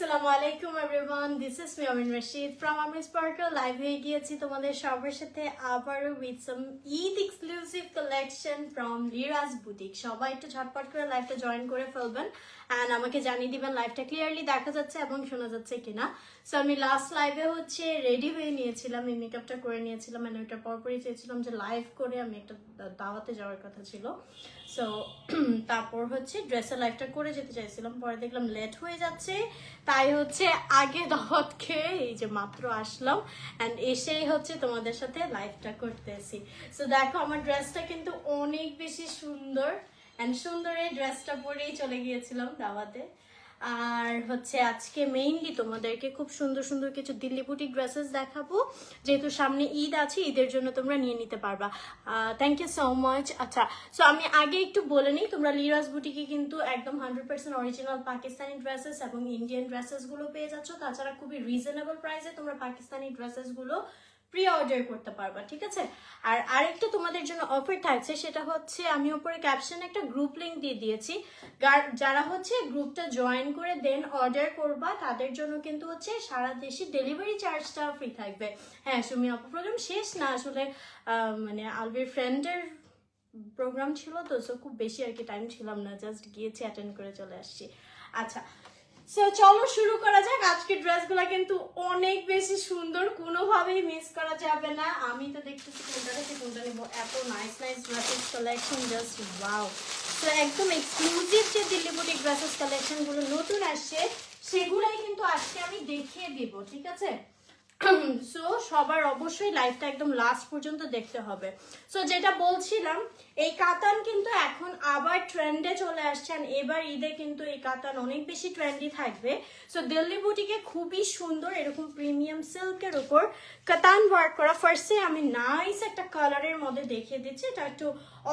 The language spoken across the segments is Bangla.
Assalamualaikum everyone, this is me Amin Rashid from Amin Sparkle. Live হয়ে গিয়েছি তোমাদের সবার সাথে আবারও with some Eid exclusive collection from Lira's Boutique. সবাই একটু ঝটপট করে লাইভটা জয়েন করে ফেলবেন and আমাকে জানিয়ে দিবেন লাইভটা ক্লিয়ারলি দেখা যাচ্ছে এবং শোনা যাচ্ছে কিনা। সো আমি লাস্ট লাইভে হচ্ছে রেডি হয়ে নিয়েছিলাম, এই মেকআপটা করে নিয়েছিলাম and ওইটা পরপরই চেয়েছিলাম যে লাইভ করে আমি একটা দাওয়াতে যাওয়ার কথা ছিল। সো তারপর হচ্ছে ড্রেসের লাইভটা করে যেতে চাইছিলাম, পরে দেখলাম লেট হয়ে যাচ্ছে, তাই হচ্ছে আগে দাওয়াত খেয়ে এই যে মাত্র আসলাম অ্যান্ড এসেই হচ্ছে তোমাদের সাথে লাইভটা করতেছি। সো দেখো আমার ড্রেসটা কিন্তু অনেক বেশি সুন্দর অ্যান্ড সুন্দর এই ড্রেসটা পরেই চলে গিয়েছিলাম দাওয়াতে। আর হচ্ছে আজকে মেইনলি তোমাদেরকে খুব সুন্দর সুন্দর কিছু দিল্লি বুটিক ড্রেসেস দেখাবো, যেহেতু সামনে ঈদ আছে, ঈদের জন্য তোমরা নিয়ে নিতে পারবা। Thank you so much. আচ্ছা, সো আমি আগে একটু বলে নিই, তোমরা লিরাস বুটিকে কিন্তু একদম 100% অরিজিনাল পাকিস্তানি ড্রেসেস এবং ইন্ডিয়ান ড্রেসেসগুলো পেয়ে যাচ্ছ। তাছাড়া খুবই রিজনেবল প্রাইসে তোমরা পাকিস্তানি ড্রেসেসগুলো প্রি অর্ডার করতে পারবা, ঠিক আছে? আর আরেকটা তোমাদের জন্য অফার থাকছে, সেটা হচ্ছে আমি উপরে ক্যাপশনে একটা গ্রুপ লিংক দিয়ে দিয়েছি। যারা হচ্ছে গ্রুপটা জয়েন করে দেন অর্ডার করবা, তাদের জন্য কিন্তু হচ্ছে সারা দেশে ডেলিভারি চার্জটা ফ্রি থাকবে। হ্যাঁ সুমি আপু, প্রোগ্রাম শেষ না আসলে, মানে আলবির ফ্রেন্ডের প্রোগ্রাম ছিল তো, সো খুব বেশি আর কি টাইম ছিলাম না, জাস্ট গিয়েছি অ্যাটেন্ড করে চলে আসছি। আচ্ছা, সো চলো শুরু করা যাক। আজকের ড্রেসগুলো কিন্তু অনেক বেশি সুন্দর, কোনোভাবেই মিস করা যাবে না। আমি তো দেখতেছি কোনটা থেকে কোনটা নেবো, এত nice nice dresses collection, just wow. তো একদম এক্সক্লুসিভ যে দিল্লি বুটিক ড্রেসেস কালেকশনগুলো নতুন আসছে, সেগুলাই কিন্তু আজকে আমি দেখিয়ে দিব, ঠিক আছে? সো সবার অবশ্যই লাইভটা একদম লাস্ট পর্যন্ত দেখতে হবে। সো যেটা বলছিলাম, এই কাতান কিন্তু এখন আবার ট্রেন্ডে চলে আসছে, এবার ঈদে কিন্তু এই কাতান অনেক বেশি ট্রেন্ডি থাকবে। সো দিল্লি বুটিকে খুবই সুন্দর এরকম প্রিমিয়াম সিল্কের উপর কাতান ওয়ার্ক করা। ফার্স্টে আমি নাইস একটা কালারের মধ্যে দেখিয়ে দিচ্ছি, এটা একটু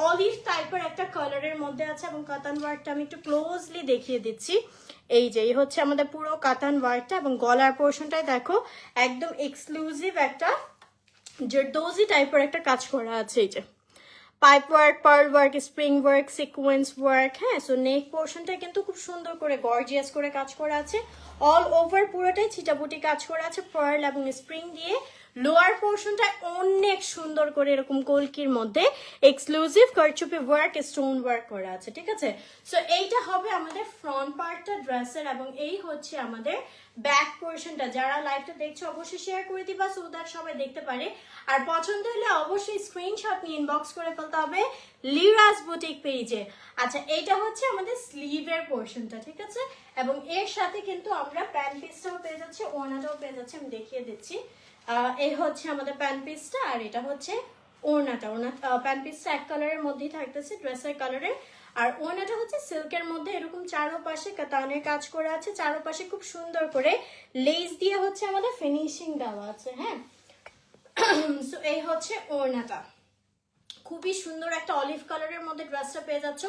অলিভ টাইপের একটা কালারের মধ্যে আছে এবং কাতান ওয়ার্কটা আমি একটু ক্লোজলি দেখিয়ে দিচ্ছি। এই যে হচ্ছে আমাদের পুরো কাতান ওয়ার্কটা, এবং গলার পোর্শনটাই দেখো একদম এক্সক্লুসিভ একটা জারদোজি টাইপের একটা কাজ করা আছে। এই যে pipe work, pearl work, spring work, sequence work. হ্যাঁ, সো নেক পোর্শনটা কিন্তু খুব সুন্দর করে গর্জিয়াস করে কাজ করা আছে। অল ওভার পুরোটাই ছিটাপুটি কাজ করা আছে পার্ল এবং স্প্রিং দিয়ে। লোয়ার পোর্শনটা অনেক সুন্দর করে এরকম কলকির মধ্যে এক্সক্লুসিভ কারচুপি ওয়ার্ক, স্টোন ওয়ার্ক করা আছে, ঠিক আছে? সো এইটা হবে আমাদের ফ্রন্ট পার্টটা ড্রেসের, এবং এই হচ্ছে আমাদের ব্যাক পোর্শনটা। যারা লাইভটা দেখছো অবশ্যই শেয়ার করে দিবা, সো দ্যাট সবাই দেখতে পারে। আর পছন্দ হলে অবশ্যই স্ক্রিনশট নিয়ে ইনবক্স করে ফেলতে হবে লিরাস বুটিক পেজে। আচ্ছা, এইটা হচ্ছে আমাদের স্লিভের পোর্শনটা, ঠিক আছে? এবং এর সাথে কিন্তু আমরা প্যান্ট পিসটাও পেয়ে যাচ্ছি, ওড়নাটাও পেয়ে যাচ্ছি, আমি দেখিয়ে দিচ্ছি। এই হচ্ছে আমাদের প্যান্ট পিসটা, আর এটা হচ্ছে ওড়নাটা। প্যান্ট পিসটা এক কালারের মধ্যেই থাকতেছে, ড্রেসের কালারের। আর ওড়নাটা হচ্ছে সিল্কের মধ্যে এরকম চারোপাশে কাতানের কাজ করা আছে, চারোপাশে খুব সুন্দর করে লেস দিয়ে হচ্ছে আমাদের ফিনিশিং দেওয়া আছে। হ্যাঁ, সো এই হচ্ছে ওড়নাটা, খুবই সুন্দর একটা অলিভ কালারের মধ্যে ড্রেসটা পেয়ে যাচ্ছ।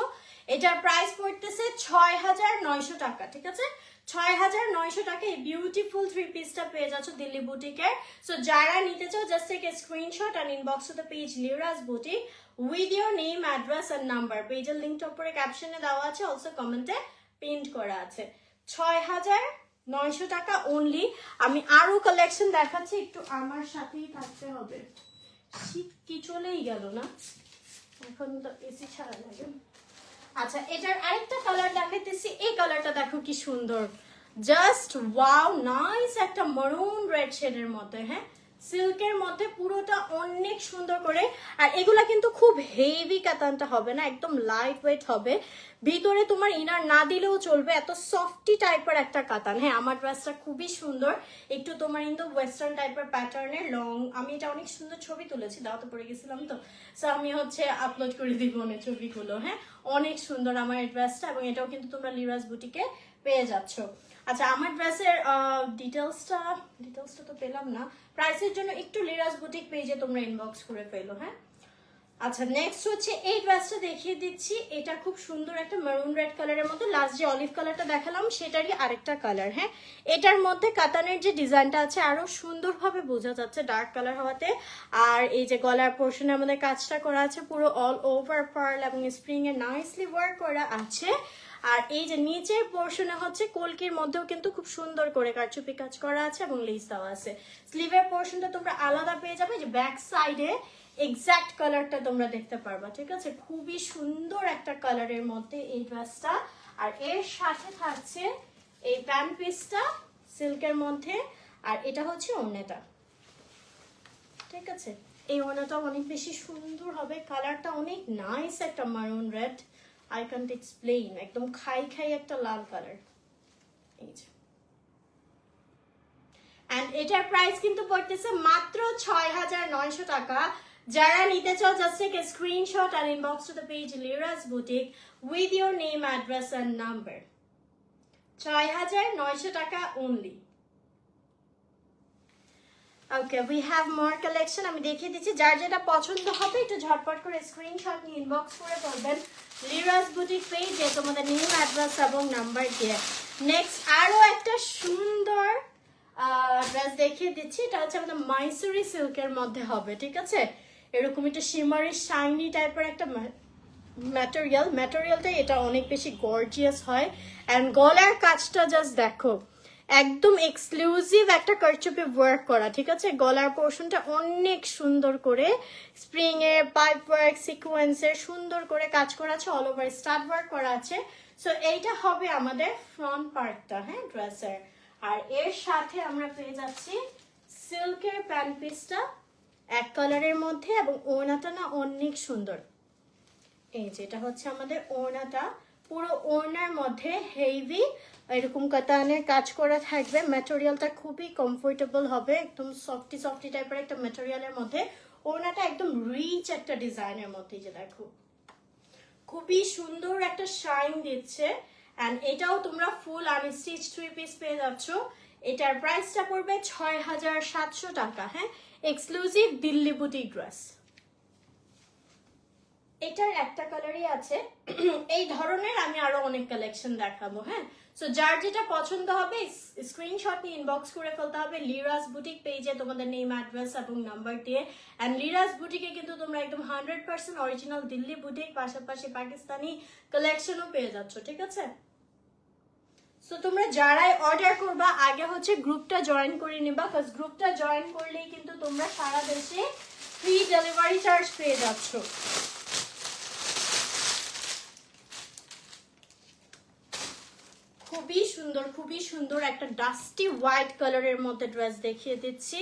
এটার প্রাইস পড়তেছে ৬,৯০০ টাকা, ঠিক আছে? ৬,৯০০ টাকা এই বিউটিফুল থ্রি পিসটা পেয়ে যাচ্ছ দিল্লি বুটিকের। সো যারা নিতে চাও just take a screenshot and inbox to the page Liras boutique with your name, address and number. পেজের লিঙ্কটা উপরে ক্যাপশনে দেওয়া আছে, অলসো কমেন্টে পিন করা আছে। ৬,৯০০ টাকা অনলি। আমি আরো কালেকশন দেখাচ্ছি, একটু আমার সাথেই থাকতে হবে। শীত কি চলেই গেল না, এখন তো এসি ছাড়া লাগে। আচ্ছা, এটার আরেকটা কালার দেখাইতেছি, এই কালারটা দেখো কি সুন্দর, জাস্ট ওয়াও, নাইস একটা মারুন রেড শেডের মধ্যে। হ্যাঁ, সিল্কের মধ্যে পুরোটা অনেক সুন্দর করে। আর এগুলা কিন্তু খুব হেভি কাতানটা হবে না, একদম লাইট ওয়েট হবে, ভিতরে তোমার ইনার না দিলেও চলবে, এত সফটি টাইপের একটা কাতান। হ্যাঁ, আমার ড্রেসটা খুবই সুন্দর, একটু তোমার ইন্দো ওয়েস্টার্ন টাইপের প্যাটার্নের লং। আমি এটা অনেক সুন্দর ছবি তুলেছি, দাওয়াতে পড়ে গেছিলাম তো, সো আমি হচ্ছে আপলোড করে দিব অনেক ছবিগুলো। হ্যাঁ, অনেক সুন্দর আমার এই ড্রেসটা, এবং এটাও কিন্তু তোমরা লিরাস বুটিকে পেয়ে যাচ্ছ। আচ্ছা, আমার ড্রেসের ডিটেলসটা তো পেলাম না, প্রাইসের জন্য একটু লিরাস বুটিক পেজে তোমরা ইনবক্স করে ফেলো। হ্যাঁ, আচ্ছা নেক্সট হচ্ছে এই ড্রেসটা দেখিয়ে দিচ্ছি। এটা খুব সুন্দর একটা মেরুন রেড কালারের মধ্যে, লাস্ট যে অলিভ কালারটা দেখালাম সেটারই আরেকটা কালার। হ্যাঁ, এটার মধ্যে কাতানের যে ডিজাইনটা আছে আরো সুন্দরভাবে বোঝা যাচ্ছে ডার্ক কালার হওয়াতে। আর এই যে গলার পোর্শনে আমাদের কাজটা করা আছে পুরো অল ওভার পার্ল এবং স্প্রিং এর নাইসলি ওয়ার্ক করা আছে। আর এই যে নিচের পোর্শনে হচ্ছে কলকির মধ্যেও কিন্তু খুব সুন্দর করে কারচুপি কাজ করা আছে এবং লেস দেওয়া আছে। স্লিভের পোর্শনটা তোমরা আলাদা পেয়ে যাবে, যে ব্যাক সাইডে এক্সাক্ট কালারটা তোমরা দেখতে পারবা। ঠিক আছে, খুবই সুন্দর একটা কালারের মধ্যে এই ড্রেসটা। আর এর সাথে থাকছে এই প্যান্ট পিসটা সিল্কের মধ্যে, আর এটা হচ্ছে ওড়নাটা। ঠিক আছে, এই ওড়নাটা অনেক বেশি সুন্দর হবে, কালারটা অনেক নাইস একটা মারুন রেড, আই ক্যান্ট এক্সপ্লেইন, একদম খাই খাই একটা লাল কালার। এই যে এন্ড এটার প্রাইস কিন্তু পড়তেছে মাত্র ৬,৯০০ টাকা। যারা নিতে চাও জাস্ট টেক এ স্ক্রিনশট আর inbox to the page Liras boutique with your name, address and number. ৬,৯০০ টাকা only. Okay, we have more collection. আমি দেখিয়ে দিচ্ছি, যার যেটা পছন্দ হবে একটু ঝটপট করে স্ক্রিনশট নিয়ে ইনবক্স করে ফেলবেন লিরাস বুটিক পেজে তোমাদের নেম, অ্যাড্রেস এবং নাম্বার দিয়ে। নেক্সট আরো একটা সুন্দর ড্রেস দেখিয়ে দিচ্ছি। এটা হচ্ছে আমাদের মাইসুরি সিল্কের মধ্যে হবে। ঠিক আছে, এরকম একটু শিমারি শাইনি টাইপের একটা ম্যাটেরিয়ালটা এটা অনেক বেশি গর্জিয়াস হয়। অ্যান্ড গলার কাজটা জাস্ট দেখো, একদম এক্সক্লুসিভ একটা কারচুপি ওয়ার্ক করা। ঠিক আছে, গলার পোর্শনটা অনেক সুন্দর করে স্প্রিং এর পাইপ ওয়ার্ক সিকোয়েন্সের সুন্দর করে কাজ করা আছে, অল ওভার স্টাড ওয়ার্ক করা আছে। সো এইটা হবে আমাদের ফ্রন্ট পার্টটা, হ্যাঁ, ড্রেসের। আর এর সাথে আমরা পেয়ে যাচ্ছি সিল্কের প্যান্ট পিসটা এক কালারের মধ্যে, এবং ওড়নাটা না অনেক সুন্দর। এই যে এটা হচ্ছে আমাদের ওড়নাটা, পুরো ওড়নার মধ্যে হেভি এরকম কাতানের কাজ করা থাকবে। ম্যাটেরিয়ালটা খুবই কমফোর্টেবল হবে, একদম সফটি সফটি টাইপের একটা ম্যাটেরিয়ালের মধ্যে। ওড়নাটা একদম রিচ একটা ডিজাইনের মধ্যে, যে দেখো খুবই সুন্দর একটা শাইন দিচ্ছে। অ্যান্ড এটাও তোমরা ফুল আনস্টিচ 3 পিস পেয়ে যাচ্ছ। এটার প্রাইসটা পড়বে ৬,৭০০ টাকা। হ্যাঁ, এক্সক্লুসিভ দিল্লি বুটিক ড্রেস। এটার একটা কালারই আছে, এই ধরনের আমি আরো অনেক কালেকশন দেখাবো। হ্যাঁ, সো যার যেটা পছন্দ হবে স্ক্রিনশট নিয়ে ইনবক্স করে ফেলতে হবে লিরাস বুটিক পেজে তোমাদের নেম, অ্যাড্রেস এবং নাম্বার দিয়ে। অ্যান্ড লিরাস বুটিকে কিন্তু তোমরা একদম 100% অরিজিনাল দিল্লি বুটিক, পাশাপাশি পাকিস্তানি কালেকশনও পেয়ে যাচ্ছ। ঠিক আছে, সো তোমরা যারাই অর্ডার করবা আগে হচ্ছে গ্রুপটা জয়েন করে নিবা, ফার্স্ট গ্রুপটা জয়েন করলেই কিন্তু তোমরা সারা দেশে ফ্রি ডেলিভারি চার্জ পেয়ে যাচ্ছ। খুবই সুন্দর একটা ডাস্টি হোয়াইট কালারের মধ্যে ড্রেস দেখিয়ে দিচ্ছি।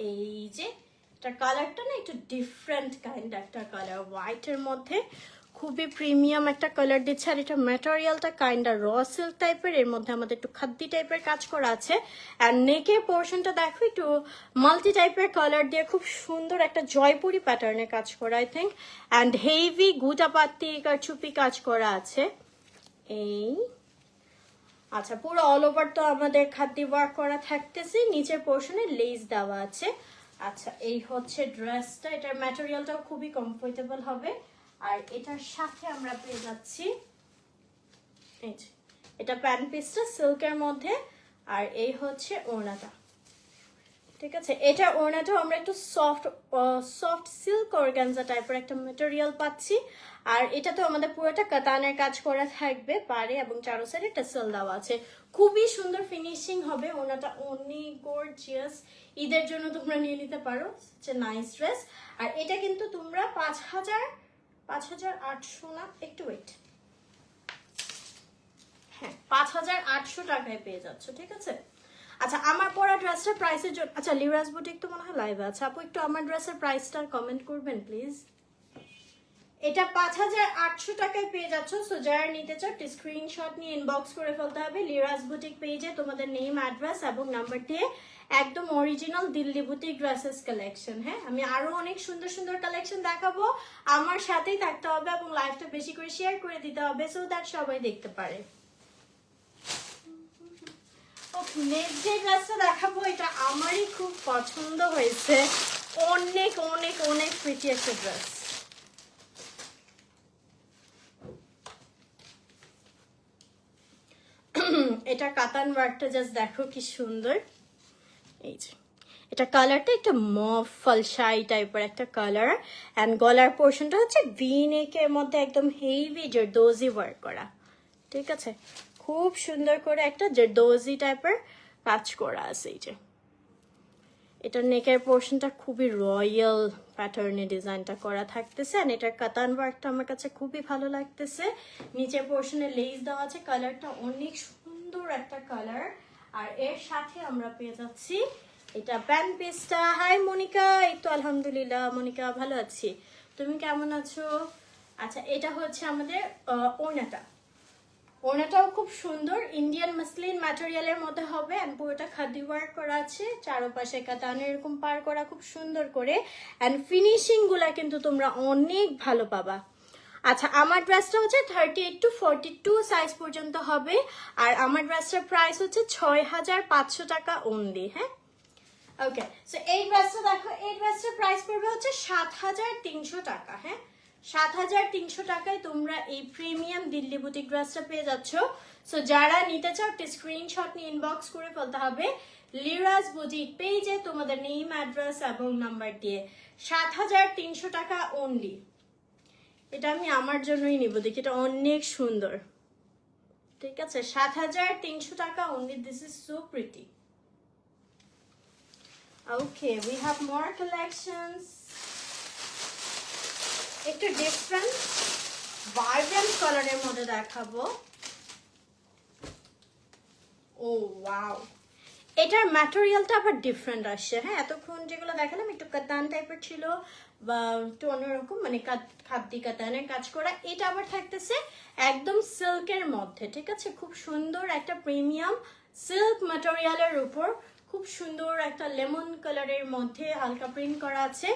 এই যে এটা কালারটা না একটু ডিফারেন্ট কাইন্ড একটা কালার, হোয়াইটের মধ্যে খুবই প্রিমিয়াম একটা কালার দিচ্ছে। আর এটা ম্যাটেরিয়ালটা কাইন্ডা র সিল্ক টাইপের, এর মধ্যে আমাদের একটু খাদ্দি টাইপের কাজ করা আছে। অ্যান্ড নেকের পোর্শনটা দেখো একটু মাল্টি টাইপের কালার দিয়ে খুব সুন্দর একটা জয়পুরি প্যাটার্নের কাজ করা আই থিঙ্ক। অ্যান্ড হেভি গুটাপাতি কারচুপি কাজ করা আছে। এই আচ্ছা, পুরো অল ওভার তো আমাদের খাদ্দি ওয়ার্ক করা থাকতেছে, নিচের পোর্শনে লেস দেওয়া আছে। আচ্ছা, এই হচ্ছে ড্রেসটা, এটার ম্যাটেরিয়ালটাও খুবই কমফোর্টেবল হবে। আর এটার সাথে আমরা পেয়ে যাচ্ছি এই যে এটা প্যান্ট পিসটা সিল্কের মধ্যে, আর এই হচ্ছে ওড়নাটা। ঠিক আছে, এটা ওড়নাটাও আমরা একটু সফট সিল্ক অর্গানজা টাইপের একটা ম্যাটেরিয়াল পাচ্ছি। আর এটা তো আমাদের পুরোটা কাতানের কাজ করা থাকবে, পারে এবং চারো সাইডে টাসেল দেওয়া আছে। খুবই সুন্দর ফিনিশিং হবে, ওড়নাটা অনেক গর্জিয়াস। ঈদের জন্য তোমরা নিয়ে নিতে পারো, নাইস ড্রেস। আর এটা কিন্তু তোমরা 5,800 না, একটু ওয়েট, হ্যাঁ 5,800 টাকায় পেয়ে যাচ্ছ। ঠিক আছে, আচ্ছা আমার পরা ড্রেসটার প্রাইসের জন্য, আচ্ছা লিরাস বুটিক তো মনে হয় লাইভে আছে, আপু একটু আমার ড্রেসের প্রাইসটা কমেন্ট করবেন প্লিজ। এটা 5,800 টাকায় পেয়ে যাচ্ছ। সো যারা নিতে চাও স্ক্রিনশট নিয়ে ইনবক্স করে ফেলতে হবে লিরাস বুটিক পেজে তোমাদের নেম, অ্যাড্রেস এবং নাম্বার দিয়ে। একদম original Delhi boutique dresses collection. হ্যাঁ, আমি আরো অনেক সুন্দর সুন্দর কালেকশন দেখাবো, আমার সাথেই থাকতে হবে এবং লাইভটা বেশি করে শেয়ার করে দিতে হবে সো দ্যাট সবাই দেখতে পারে। নেক্সট যে ড্রেসটা দেখাবো এটা আমারই খুব পছন্দ হয়েছে, অনেক অনেক অনেক প্রিটি একটা ড্রেস। এটা কাতান ওয়ার্কটা জাস্ট দেখো কি সুন্দর। এই যে এটা কালারটা একটা মফ ফলসাই টাইপের একটা কালার, অ্যান্ড গলার পোর্শনটা হচ্ছে ভি নেকের মধ্যে একদম হেভি জারদোজি ওয়ার্ক করা, ঠিক আছে? খুব সুন্দর করে একটা জারদোজি টাইপের কাজ করা আছে। এই যে এটার নেকের পোর্শনটা খুবই রয়্যাল প্যাটার্নে ডিজাইনটা করা থাকতেছে, আর এটার কাতান ওয়ার্কটা আমার কাছে খুবই ভালো লাগতেছে। নিচের পোর্শনে লেস দেওয়া আছে, কালারটা অনেক সুন্দর একটা কালার। আর এর সাথে আমরা পেয়ে যাচ্ছি এটা প্যান্ট পিসটা। হাই মনিকা, এই তো আলহামদুলিল্লাহ মনিকা, ভালো আছি, তুমি কেমন আছো? আচ্ছা, এটা হচ্ছে আমাদের ওড়নাটা। ওড়নাটাও খুব সুন্দর, ইন্ডিয়ান মাসলিন ম্যাটেরিয়ালের মধ্যে হবে, এন্ড পুরোটা খাদি ওয়ার্ক করা আছে, চারপাশে কাতানে এরকম পার করা খুব সুন্দর করে, এন্ড ফিনিশিং গুলা কিন্তু তোমরা অনেক ভালো পাবা। আচ্ছা, আমার ড্রেসটা হচ্ছে 38 to 42 সাইজ পর্যন্ত হবে, আর আমার ড্রেসটার প্রাইস হচ্ছে 6500 টাকা অনলি। হ্যাঁ, ওকে। সো এই ড্রেসটা দেখো, এই ড্রেসটার প্রাইস পড়বে হচ্ছে 7300 টাকা। হ্যাঁ, 7300 টাকায় তোমরা এই প্রিমিয়াম দিল্লি বুটিক ড্রেসটা পেয়ে যাচ্ছ। সো যারা নিতে চাও একটা স্ক্রিনশট নিয়ে ইনবক্স করে ফেলতে হবে লিরাজ বুটিক পেজে তোমাদের নেম, অ্যাড্রেস এবং নাম্বার দিয়ে। 7300 টাকা অনলি। এটা আমি আমার জন্যই নিব, দেখি এটা অনেক সুন্দর, ঠিক আছে? 7300 টাকা only. This is so pretty. Okay, we have more collections. একটু ডিফারেন্ট ভাইব্রেন্ট কালারের মধ্যে দেখাবো। ও ওয়াও, এটার ম্যাটেরিয়ালটা আবার ডিফারেন্ট আসছে। হ্যাঁ, এতক্ষণ যেগুলো দেখালাম একটু কাতান টাইপের ছিল বা একটু অন্যরকম, মানে খাদ্দি কাতানের কাজ করা। এটা আবার থাকতেছে একদম সিল্কের মধ্যে, ঠিক আছে? খুব সুন্দর একটা প্রিমিয়াম সিল্ক ম্যাটেরিয়ালের উপর খুব সুন্দর একটা লেমন কালারের মধ্যে হালকা প্রিন্ট করা আছে।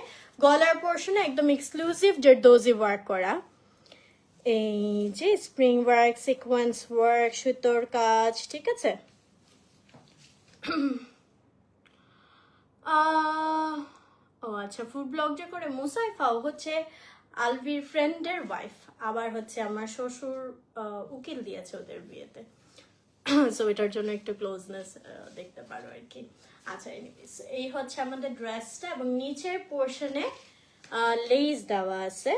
গলার পোর্শনে একদম এক্সক্লুসিভ জারদোজি ওয়ার্ক করা। এই যে স্প্রিং ওয়ার্ক, সিকোয়েন্স ওয়ার্ক, সুতোর কাজ, ঠিক আছে? ও আচ্ছা, ফুড ব্লগ যে করে মুসাইফাও হচ্ছে আলভির ফ্রেন্ডের ওয়াইফ, আবার হচ্ছে আমার শ্বশুর উকিল দিয়েছে ওদের বিয়েতে, সো এটার জন্য একটু ক্লোজনেস দেখতে পারো আর কি। আচ্ছা, এনিওয়েজ এই হচ্ছে আমাদের ড্রেসটা, এবং নিচের পোর্শনে লেস দেওয়া আছে।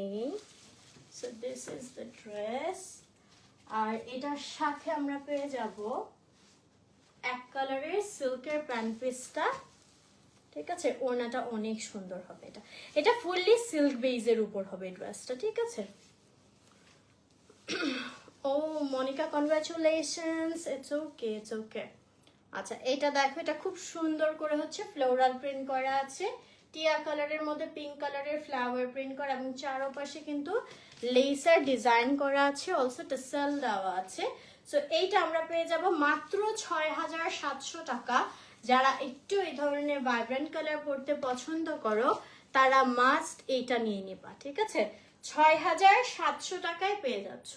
এই so this is the dress. আর এটার সাথে আমরা পেয়ে যাব এক কালারের সিল্কের প্যান্ট পিসটা, ঠিক আছে? ওড়নাটা অনেক সুন্দর হবে। এটা এটা ফুললি সিল্ক বেজের উপর হবে ড্রেসটা, ঠিক আছে? ও Monica, congratulations, it's okay, it's okay. আচ্ছা, এটা দেখো, এটা খুব সুন্দর করে হচ্ছে ফ্লোরাল প্রিন্ট করা আছে, টিয়া কালারের মধ্যে পিঙ্ক কালারের ফ্লাওয়ার প্রিন্ট করা, এবং চারপাশে কিন্তু লেসার ডিজাইন করা আছে, অলসো টাসেল দেওয়া আছে। সো এইটা আমরা পেয়ে যাব মাত্র 6700 টাকা। যারা একটু এই ধরনের ভাইব্রেন্ট কালার পরতে পছন্দ করো তারা মাস্ট এইটা নিয়ে নিবা, ঠিক আছে? 6700 টাকায় পেয়ে যাচ্ছ।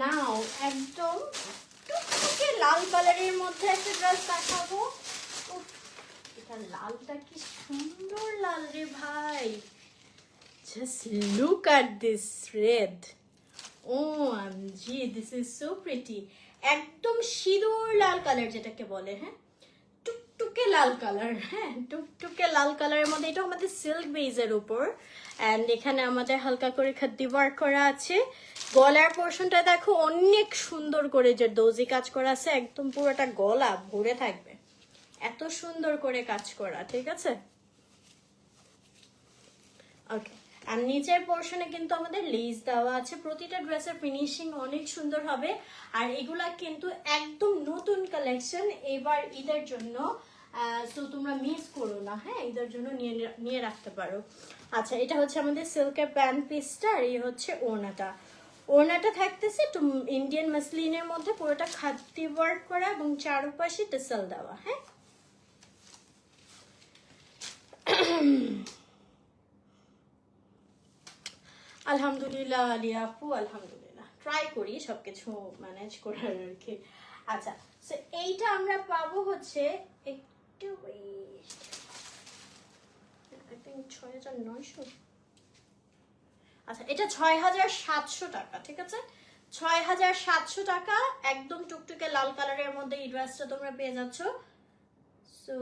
নাও একদম টুকটুকে লাল কালারের মধ্যে একটা ড্রেস দেখাবো। এটা লালটা কি সুন্দর লাল রে ভাই, just look at this red. OMG, this is so pretty. একদম সিঁদুর লাল কালার যেটাকে বলে, হ্যাঁ, টুকটুকে লাল কালার। হ্যাঁ, টুকটুকে লাল কালারের মধ্যে, এটা আমাদের সিল্ক বেজের উপর, অ্যান্ড এখানে আমাদের হালকা করে খাদ্দি ওয়ার্ক করা আছে। গলার পোর্শনটা দেখো অনেক সুন্দর করে যে দোজি কাজ করা আছে, একদম পুরোটা গলা ভরে থাকবে, এত সুন্দর করে কাজ করা, ঠিক আছে? ওকে, আর নিচের পোর্শনে কিন্তু আমাদের লেস দেওয়া আছে। প্রতিটা ড্রেসের ফিনিশিং অনেক সুন্দর হবে, আর এগুলা কিন্তু একদম নতুন কালেকশন এবার ঈদের জন্য, সো তোমরা মিস করো না। হ্যাঁ, ঈদের জন্য নিয়ে রাখতে পারো। আচ্ছা, এটা হচ্ছে আমাদের সিল্কের প্যান্ট পিসটা, আর এই হচ্ছে ওড়নাটা। ওড়নাটা থাকতেছে একটু ইন্ডিয়ান মাসলিনের মধ্যে, পুরোটা খাদ্দি ওয়ার্ক করা এবং চারপাশে টাসেল দেওয়া। হ্যাঁ, আলহামদুলিল্লাহ আলিয়া আপু, আলহামদুলিল্লাহ, ট্রাই করি সবকিছু ম্যানেজ করার আর কি। আচ্ছা, সো এইটা আমরা পাবো হচ্ছে একটু 6,900। আচ্ছা, এটা 6,700 টাকা, ঠিক আছে? 6,700 টাকা, একদম টুকটুকে লাল কালারের মধ্যে এই ড্রেসটা তোমরা পেয়ে যাচ্ছ। সো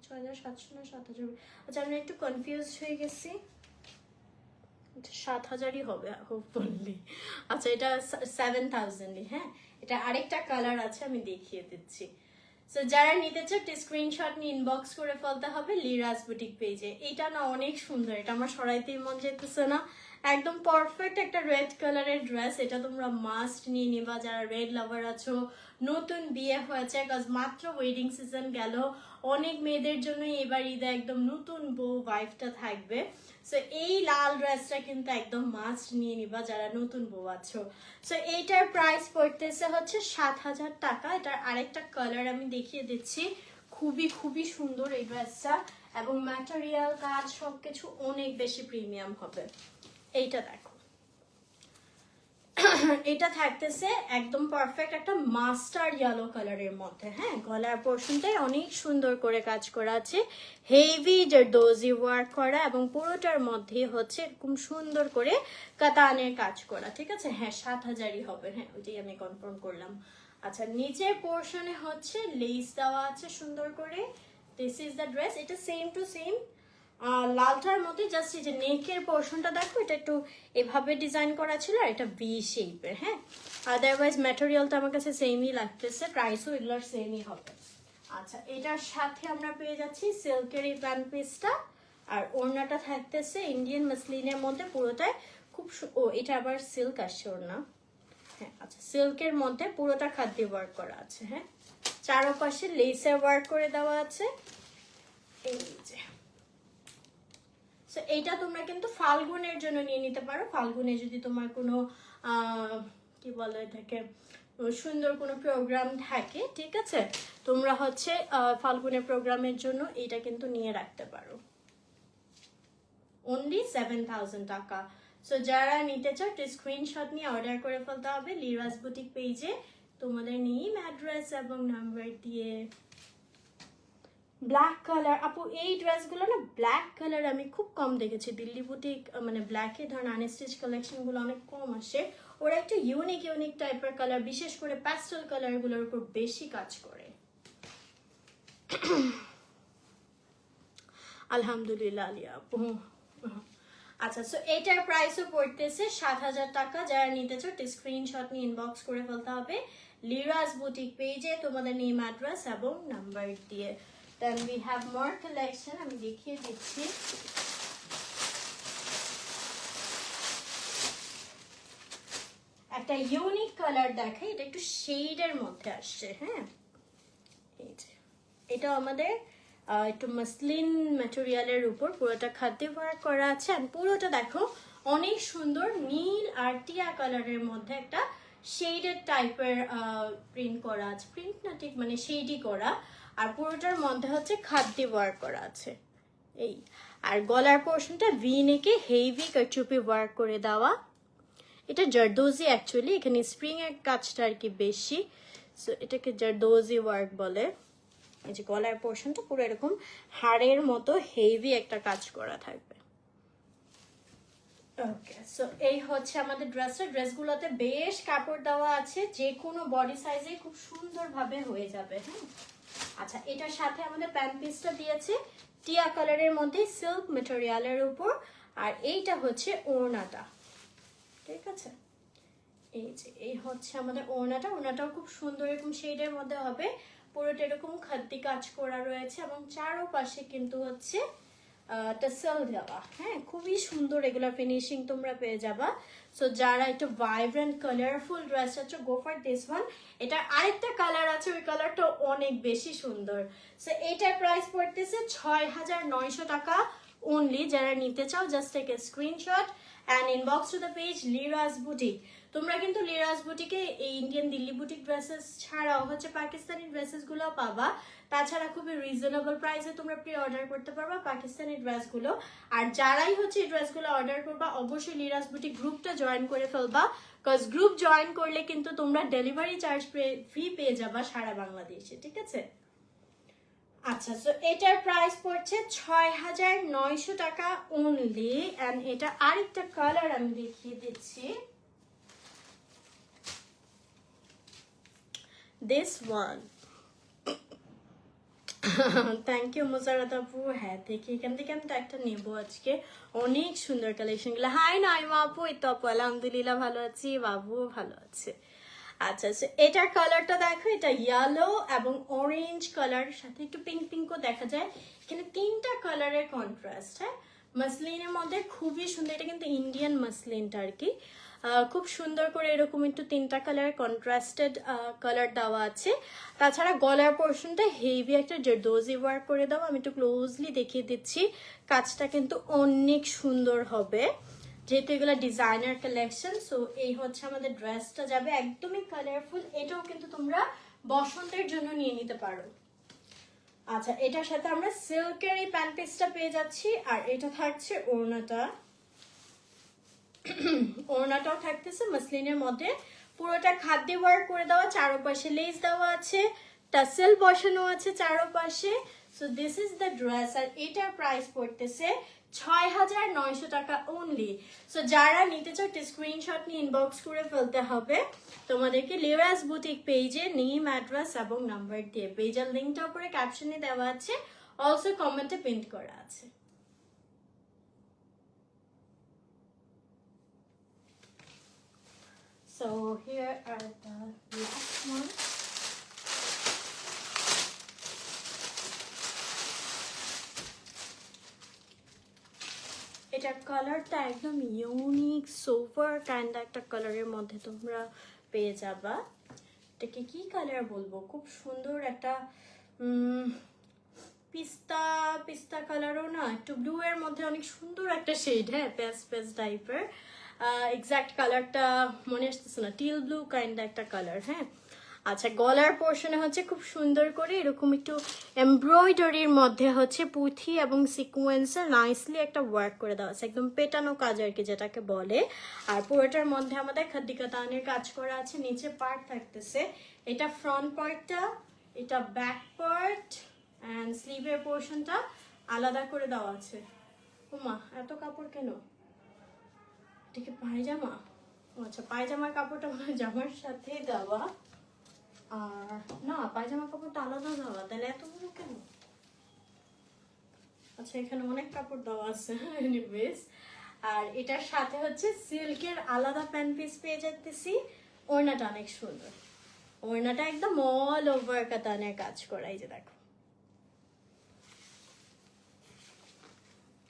6,700 না 7,000? আচ্ছা, আমি একটু কনফিউজ হয়ে গেছি। 7,000ই হবে হোপফুলি। আচ্ছা, এটা 7,000ই। হ্যাঁ, এটা আরেকটা কালার আছে, আমি দেখিয়ে দিচ্ছি। সো যারা নিতে চাও স্ক্রিনশট নিয়ে ইনবক্স করে ফেলতে হবে লিরাজ বুটিক পেজে। এটা না অনেক সুন্দর, এটা আমার সরাইতেই মন যেতেছে না। একদম পারফেক্ট একটা রেড কালারের ড্রেস, এটা তোমরা মাস্ট নিয়ে নিবা যারা রেড লাভার আছো। নতুন বিয়ে হয়েছে, কজ মাত্র ওয়েডিং সিজন গেল, অনেক মেয়েদের জন্য এবার ঈদে একদম নতুন বউ ভাইবটা থাকবে। সো এই লাল ড্রেসটা কিন্তু একদম মাস্ট নিয়ে নিবা যারা নতুন বউ আছো। সো এইটার প্রাইস পড়তেছে হচ্ছে 7,000 টাকা। এটার আরেকটা কালার আমি দেখিয়ে দিচ্ছি, খুবই খুবই সুন্দর এই ড্রেসটা, এবং ম্যাটেরিয়াল কাজ সবকিছু অনেক বেশি প্রিমিয়াম হবে। এইটা দেখো, এটা থাকতেছে একদম পারফেক্ট একটা মাস্টার ইয়েলো কালারের মধ্যে। হ্যাঁ, গলার পোর্শনটাই অনেক সুন্দর করে কাজ করা আছে, হেভি জারদোজি ওয়ার্ক করা, এবং পুরোটার মধ্যে হচ্ছে এরকম সুন্দর করে কাতানের কাজ করা, ঠিক আছে? হ্যাঁ, 7,000ই হবে। হ্যাঁ, ওইটাই আমি কনফার্ম করলাম। আচ্ছা, নিচের পোর্শনে হচ্ছে লেস দেওয়া আছে সুন্দর করে। This is the dress. এটা সেম টু সেম লালটার মধ্যে, জাস্ট এই যে নেকের পোর্শনটা দেখো, এটা একটু এভাবে ডিজাইন করা ছিল, আর এটা ভি শেপের। হ্যাঁ, আদারওয়াইজ ম্যাটেরিয়ালটা আমার কাছে সেমই লাগতেছে, প্রাইসও এগুলোর সেমই হবে। আচ্ছা, এটার সাথে আমরা পেয়ে যাচ্ছি সিল্কের এই প্যান্ট পিসটা, আর ওড়নাটা থাকতেছে ইন্ডিয়ান মাসলিনের মধ্যে পুরোটাই খুব ও এটা আবার সিল্ক আসছে ওড়না। হ্যাঁ, আচ্ছা, সিল্কের মধ্যে পুরোটা খাদ্য ওয়ার্ক করা আছে। হ্যাঁ, চারপাশে লেসের ওয়ার্ক করে দেওয়া আছে। এই যে এইটা তোমরা কিন্তু ফাল্গুনের জন্য নিয়ে নিতে পারো। ফাল্গুনে যদি তোমার কোনো কি বলে এটাকে, সুন্দর কোনো প্রোগ্রাম থাকে, ঠিক আছে, তোমরা হচ্ছে ফাল্গুনের প্রোগ্রামের জন্য এটা কিন্তু নিয়ে রাখতে পারো। অনলি 7,000 টাকা। সো যারা নিতে চাও স্ক্রিনশট নিয়ে অর্ডার করে ফেলতে হবে লিরাজ বুটিক পেজে, তোমাদের নেম, অ্যাড্রেস এবং নাম্বার দিয়ে। ব্ল্যাক কালার, আপু এই ড্রেসগুলো না ব্ল্যাক কালার আমি খুব কম দেখেছি দিল্লি বুটিক, মানে ব্ল্যাকে ধরেন আনস্টিচ কালেকশনগুলো অনেক কম আসে। ওরা একটা ইউনিক ইউনিক টাইপের কালার, বিশেষ করে প্যাস্টেল কালারগুলোর উপর বেশি কাজ করে। আলহামদুলিল্লাহ আলিয়া আপু। আচ্ছা, সো এটার প্রাইসও পড়তেছে 7,000 টাকা। যারা নিতে চাও স্ক্রিনশট নিয়ে ইনবক্স করে ফেলতে হবে লিরাজ বুটিক পেজে তোমাদের নেম, অ্যাড্রেস এবং নাম্বার দিয়ে। Then we have more collection, আমি দেখিয়ে দিচ্ছি। একটা ইউনিক কালার দেখাই, এটা একটু শেডের মধ্যে আসছে। হ্যাঁ, এই যে এটা আমাদের একটু মাসলিন ম্যাটেরিয়ালের উপর পুরোটা খাদ্য ওয়ার্ক করা আছে, আর পুরোটা দেখো অনেক সুন্দর নীল আর টিয়া কালারের মধ্যে একটা শেডেড টাইপের প্রিন্ট করা আছে। প্রিন্ট না ঠিক, মানে শেডই করা, আর পুরোটার মধ্যে হচ্ছে খাদ্য ওয়ার্ক করা আছে। এই আর গলার পোর্শনটা ভি নেকে হেভি কাচুপি ওয়ার্ক করে দেওয়া। এটা জারদোজি অ্যাকচুয়ালি, এখানে স্প্রিং এর কাজটা আর কি বেশি, সো এটাকে জারদোজি ওয়ার্ক বলে। এই যে গলার পোর্শনটা পুরো এরকম হাড়ের মতো হেভি একটা কাজ করা থাকবে। ওকে, সো এই হচ্ছে আমাদের ড্রেসটা। ড্রেসগুলোতে বেশ কাপড় দেওয়া আছে, যে কোনো বডি সাইজে খুব সুন্দরভাবে হয়ে যাবে। হ্যাঁ, আচ্ছা, এটার সাথে আমাদের প্যান্ট পিসটা দিয়েছে টিয়া কালারের মধ্যে সিল্ক ম্যাটেরিয়ালের উপর, আর এইটা হচ্ছে ওড়নাটা, ঠিক আছে? এই যে এই হচ্ছে আমাদের ওড়নাটা। ওড়নাটাও খুব সুন্দর এরকম শেডের মধ্যে হবে, পুরোটা এরকম খাদ্দি কাজ করা রয়েছে, এবং চারোপাশে কিন্তু হচ্ছে টাসেল দেওয়া। হ্যাঁ, খুবই সুন্দর এগুলো ফিনিশিং তোমরা পেয়ে যাবা। সো যারা একটু ভাইব্রেন্ট কালারফুল ড্রেস চাচ্ছ, গো ফর দিস ওয়ান। এটার আরেকটা কালার আছে, ওই কালারটা অনেক বেশি সুন্দর। সো এটার প্রাইস পড়তেছে 6,900 টাকা অনলি। যারা নিতে চাও just take a screenshot and inbox to the page Liraz boutique. তোমরা কিন্তু লিরাজ বুটিকে এই ইন্ডিয়ান দিল্লি বুটিক ড্রেসেস ছাড়াও হচ্ছে পাকিস্তানি ড্রেসেসগুলো পাবা। তাছাড়া খুবই রিজনেবল প্রাইসে তোমরা প্রি অর্ডার করতে পারবা পাকিস্তানি ড্রেসগুলো। আর যারাই হচ্ছে এই ড্রেসগুলো অর্ডার করবা, অবশ্যই লিরাজ বুটিক গ্রুপটা জয়েন করে ফেলবা, কজ গ্রুপ জয়েন করলে কিন্তু তোমরা ডেলিভারি চার্জ ফ্রি পেয়ে যাবা সারা বাংলাদেশে, ঠিক আছে? আচ্ছা, সো এটার প্রাইস পড়ছে ৬,৯০০ টাকা অনলি। অ্যান্ড এটা আরেকটা কালার আমি দেখিয়ে দিচ্ছি, দিস ওয়ান। থ্যাংক ইউ মুজারাত আপু। হ্যাঁ দেখি এখান থেকে আমি তো একটা নেবো আজকে, অনেক সুন্দর কালেকশনগুলো। হাই নাইমা আপু, এই তো আপু আলহামদুলিল্লাহ ভালো আছি, বাবুও ভালো আছে। আচ্ছা আচ্ছা, এটার কালারটা দেখো, এটা ইয়েলো এবং অরেঞ্জ কালার, সাথে একটু পিঙ্ক পিঙ্কও দেখা যায়। এখানে 3টা কালারের কন্ট্রাস্ট। হ্যাঁ, মাসলিনের মধ্যে খুবই সুন্দর, এটা কিন্তু ইন্ডিয়ান মাসলিনটা আর কি। খুব সুন্দর করে এরকম একটু 3টা কালারের কন্ট্রাস্টেড কালার দেওয়া আছে। তাছাড়া গলার পোর্শনটা হেভি একটা জারদোজি ওয়ার্ক করে দাও। আমি একটু ক্লোজলি দেখিয়ে দিচ্ছি, কাজটা কিন্তু অনেক সুন্দর হবে যেহেতু এগুলো ডিজাইনার কালেকশন। সো এই হচ্ছে আমাদের ড্রেসটা, যাবে একদমই কালারফুল। এটাও কিন্তু তোমরা বসন্তের জন্য নিয়ে নিতে পারো। আচ্ছা, এটার সাথে আমরা সিল্কের এই প্যান্ট পিসটা পেয়ে যাচ্ছি, আর এটা থাকছে ওড়নাটা। ওড়নাটাও থাকতেছে মাসলিনের মধ্যে, পুরোটা খাদ্যে ওয়ার্ক করে দেওয়া, চারপাশে লেস দেওয়া আছে, টাসেল বসানো আছে চারপাশে। So this is the dress, আর এটার প্রাইস পড়তেছে ৬,৯০০ টাকা অনলি। সো যারা নিতে চাও স্ক্রিনশট নিয়ে ইনবক্স করে ফেলতে হবে তোমাদেরকে লিরাজ বুটিক পেজে নেম, অ্যাড্রেস এবং নাম্বার দিয়ে। পেজের লিঙ্কটা উপরে ক্যাপশনে দেওয়া আছে, অলসো কমেন্টে পিন করা আছে। So here are the last ones. এটার কালারটা একদম ইউনিক সোভার কাইন্ড একটা কালারের মধ্যে তোমরা পেয়ে যাবা। এটাকে কি কালার বলবো, খুব সুন্দর একটা পিস্তা পিস্তা কালারও না, একটু ব্লু এর মধ্যে অনেক সুন্দর একটা শেড। হ্যাঁ, পেস পেস টাইপের, এক্সাক্ট কালারটা মনে আসতেছে না, টিল ব্লু কাইন্ড একটা কালার। হ্যাঁ, আচ্ছা, গলার পোর্শনে হচ্ছে খুব সুন্দর করে এরকম একটু এমব্রয়ডারির মধ্যে হচ্ছে পুঁথি এবং সিকোয়েন্সের নাইসলি একটা ওয়ার্ক করে দেওয়া আছে, একদম পেটানো কাজ আর কি যেটাকে বলে। আর পুরোটার মধ্যে আমাদের খাদ্দি কাতানের কাজ করা আছে। নিচে পার্ট থাকতেছে, এটা ফ্রন্ট পার্টটা, এটা ব্যাক পার্ট, অ্যান্ড স্লিভের পোর্শনটা আলাদা করে দেওয়া আছে। ওমা, এত কাপড় কেন? এটা কি পায়জামা? আচ্ছা, পায়জামার কাপড়টা মনে হয় জামার সাথে দেওয়া, আর না পায়জামা কাপড়টা আলাদা দেওয়া, তাহলে এতগুলো কেন? আচ্ছা, এখানে অনেক কাপড় দেওয়া আছে। এনিওয়েজ, আর এটার সাথে হচ্ছে সিল্কের আলাদা প্যান্ট পিস পেয়ে যাচ্ছি। ওড়নাটা অনেক সুন্দর, ওড়নাটা একদম অল ওভার কাতানের কাজ করা, এই যে দেখো।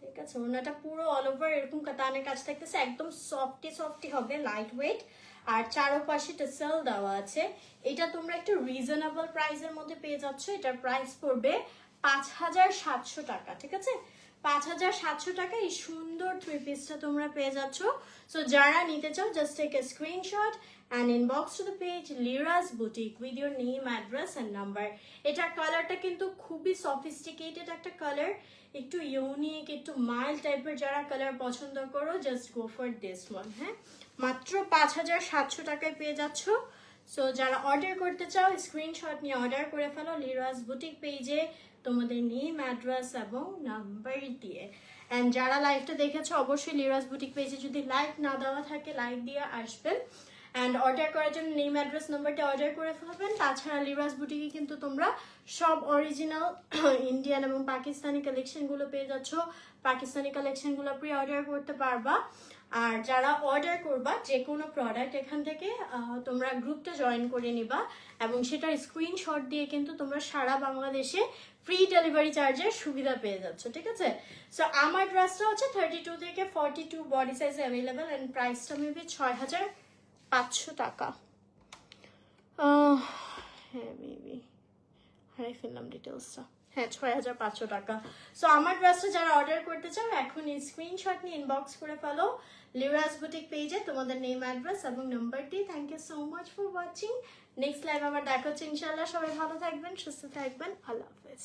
ঠিক আছে, ওড়নাটা পুরো অল ওভার এরকম কাতানের কাজ থাকতেছে, একদম সফটি সফটি হবে, লাইট ওয়েট। আর চারপাশে টাসেল দেওয়া আছে। এটা তোমরা একটু রিজনেবল প্রাইসের মধ্যে পেয়ে যাচ্ছ। এটার প্রাইস পড়বে ৫,৭০০ টাকা। ঠিক আছে, ৫,৭০০ টাকা এই সুন্দর থ্রি পিসটা তোমরা পেয়ে যাচ্ছ। সো যারা নিতে চাও, just take a screenshot and inbox to the page Lira's Boutique with your name, address and number. এটার কালারটা কিন্তু খুবই সফিস্টিকেটেড একটা কালার, একটু ইউনিক, একটু মাইল্ড টাইপের। যারা কালার পছন্দ করো, just go for this one. হ্যাঁ, মাত্র ৫,৭০০ টাকায় পেয়ে যাচ্ছ। সো যারা অর্ডার করতে চাও, স্ক্রিনশট নিয়ে অর্ডার করে ফেলো লিরাজ বুটিক পেজে তোমাদের নেম, অ্যাড্রেস এবং নাম্বার দিয়ে। অ্যান্ড যারা লাইভটা দেখেছো, অবশ্যই লিরাজ বুটিক পেজে যদি লাইক না দেওয়া থাকে, লাইক দিয়ে আসবেন। অ্যান্ড অর্ডার করার জন্য নেম, অ্যাড্রেস, নাম্বারটা অর্ডার করে ফেলবেন। তাছাড়া লিরাজ বুটিকে কিন্তু তোমরা সব অরিজিনাল ইন্ডিয়ান এবং পাকিস্তানি কালেকশনগুলো পেয়ে যাচ্ছ। পাকিস্তানি কালেকশনগুলো প্রি অর্ডার করতে পারবা। আর যারা অর্ডার করবা যে কোনো প্রোডাক্ট, এখান থেকে তোমরা গ্রুপটা জয়েন করে নিবা, এবং সেটার স্ক্রিনশট দিয়ে কিন্তু তোমরা সারা বাংলাদেশে ফ্রি ডেলিভারি চার্জের সুবিধা পেয়ে যাচ্ছ। ঠিক আছে, সো আমার ড্রেসটা হচ্ছে 32 থেকে 42 বডি সাইজে অ্যাভেলেবেল, অ্যান্ড প্রাইসটা মেবি 6,500 টাকা। হ্যাঁ, মেবি হারাই ফেললাম ডিটেলসটা। হ্যাঁ, 6,500 টাকা। সো আমার ড্রেসটা যারা অর্ডার করতে চাও, এখন এই স্ক্রিনশট নিয়ে ইনবক্স করে ফেলো লিরাজ বুটিক পেজে তোমাদের নেম, অ্যাড্রেস এবং নাম্বারটি। Thank you so much for watching. Next live আবার দেখা হচ্ছে ইনশাল্লাহ। সবাই ভালো থাকবেন, সুস্থ থাকবেন, আল্লাহ হাফেজ।